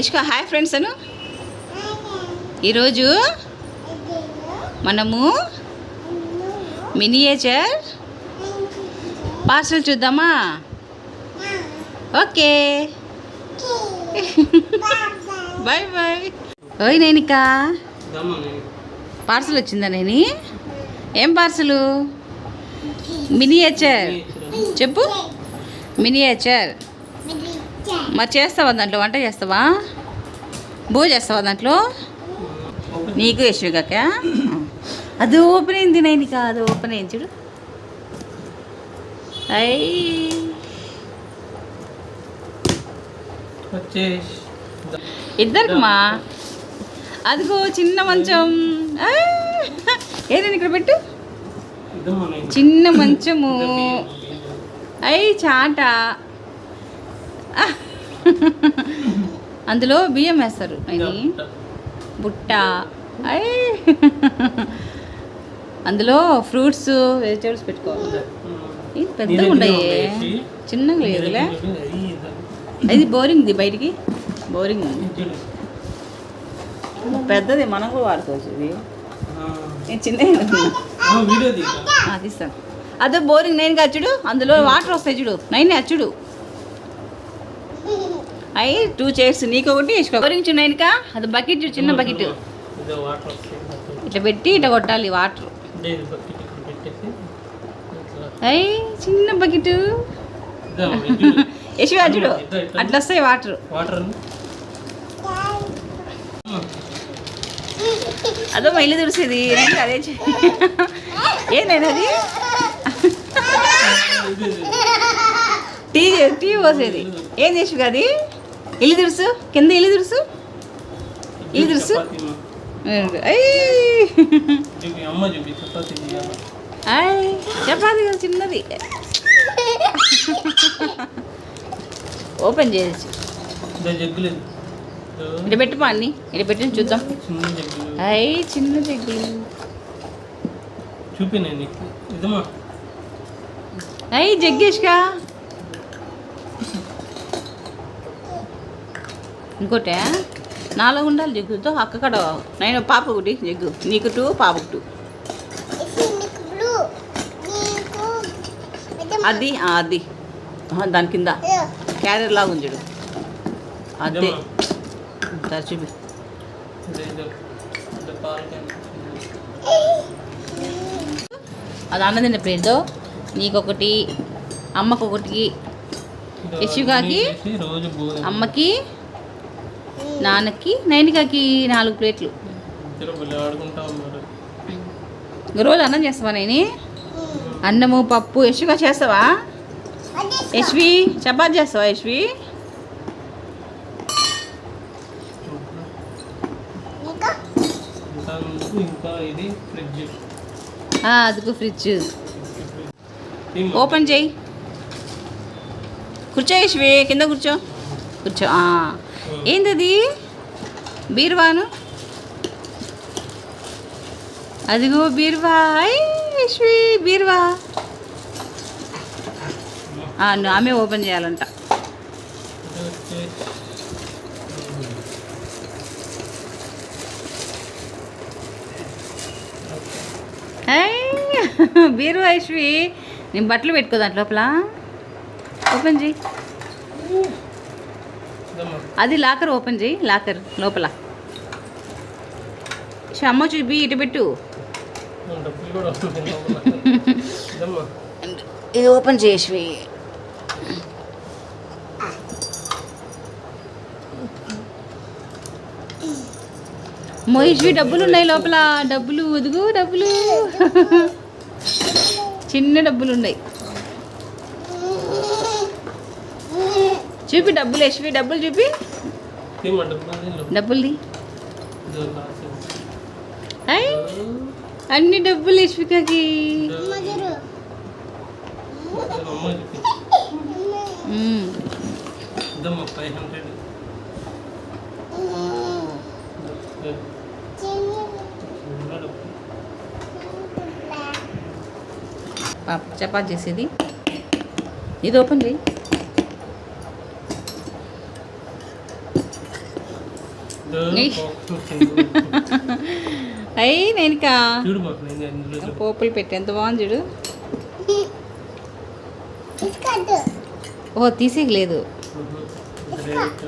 ఇష్క hi friends అను. ఈరోజు మనము మినియేచర్ పార్సల్ చూద్దామా? Okay bye bye. ఓయ్ నేనిక పార్సల్ వచ్చిందా? నేను ఏం పార్సలు? మినియేచర్ చెప్పు. మినియేచర్ మరి చేస్తావా దాంట్లో? వంట చేస్తావా? భోజ చేస్తావా దాంట్లో? నీకు యశ్విక అది ఓపెన్ అయింది. నైనిక అది ఓపెన్ అయింది చూడు. ఇద్దరికమ్మా. అదిగో చిన్న మంచం. ఏదైనా ఇక్కడ పెట్టు. చిన్న మంచము. చాట. అందులో బియ్యం వేస్తారు. అది బుట్ట. అందులో ఫ్రూట్స్ వెజిటేబుల్స్ పెట్టుకోవాలి. పెద్దగా ఉండయి, చిన్నగా లేదులే. అది బోరింగ్ది, బయటికి బోరింగ్ ఉంది. పెద్దది మనం కూడా వాడుకోవచ్చు. ఇది చిన్న తీస్తాను. అదే బోరింగ్. నేను అచ్చుడు అందులో వాటర్ వస్తాయి చూడు. నైన్ అచ్చుడు. 2 చైర్స్ నీకు ఒకటి వేసుకో. బోరింగ్ చూడు నైన్కా. అది బకెట్ చూడు, చిన్న బకెట్. ఇట్లా పెట్టి ఇట్లా కొట్టాలి వాటర్. చిన్న బకెట్ యశ్వి అచ్చుడు. అట్లా వస్తాయి వాటర్. అదో ఇల్లు తుడిసేది. అదే ఏంటైనా అది టీ పోసేది. ఏం చేసి అది ఇల్లు తుడుసు. కింద ఇల్లు తుడుసు. ఇల్లు తుడుసు. చపాతి చిన్నది. ఓపెన్ చేయొచ్చు. ఇటు పెట్టుమా అన్ని. ఇటు పెట్టి చూద్దాం. చిన్న జగ్గులు చూపి. జగ్గేష్కా. ఇంకోటే 4 ఉండాలి జగ్గుతో. అక్కడ నేను పాప ఒకటి జగ్గు. నీకు 2, పాపకు 2. అది అది దాని కింద క్యారియర్ లాగా ఉంది చూడు. అదే చూపి. అది అన్నది ప్లేట్తో. నీకొకటి, అమ్మకొకటి, యశ్వికాకి, అమ్మకి, నాన్నకి, నైనికాకి 4 ప్లేట్లు. రోజు అన్నం చేస్తావా? నేను అన్నము పప్పు. యశ్విక చేస్తావా? యశ్వి చపాతి చేస్తావా? యశ్వి అదిగో ఫ్రిడ్జ్. ఓపెన్ చేయి. కూర్చో యశ్వి. కింద కూర్చో. కూర్చో. ఏంటది? బీరువాను. అదిగో బీరువా. యశ్వి బీరువా. ఆమె ఓపెన్ చేయాలంట. బీరువా యశ్వి. నేను బట్టలు పెట్టుకో దాంట్ లోపల. ఓపెన్ చేయి. అది లాకర్. ఓపెన్ చేయి లాకర్ లోపల. అమ్మ చూపి. ఇటు పెట్టు. ఇది ఓపెన్ చేసి. మోయిష్వి డబ్బులు ఉన్నాయి లోపల. డబ్బులు వదుగు. డబ్బులు చిన్న డబ్బులు ఉన్నాయి. చూపి డబ్బులు యశ్వి. డబ్బులు చూపి. డబ్బుల్ది. అన్ని డబ్బులు యశ్వికకి. చపాతి చేసేది. ఇది ఓపెన్ చేయి. అయ్యి నేనుకా చూడు బాబు, నేను ఇందులో పోపులు పెట్టి ఎంత బాగుంది చూడు. ఓ తీసేయలేదు. డైరెక్ట్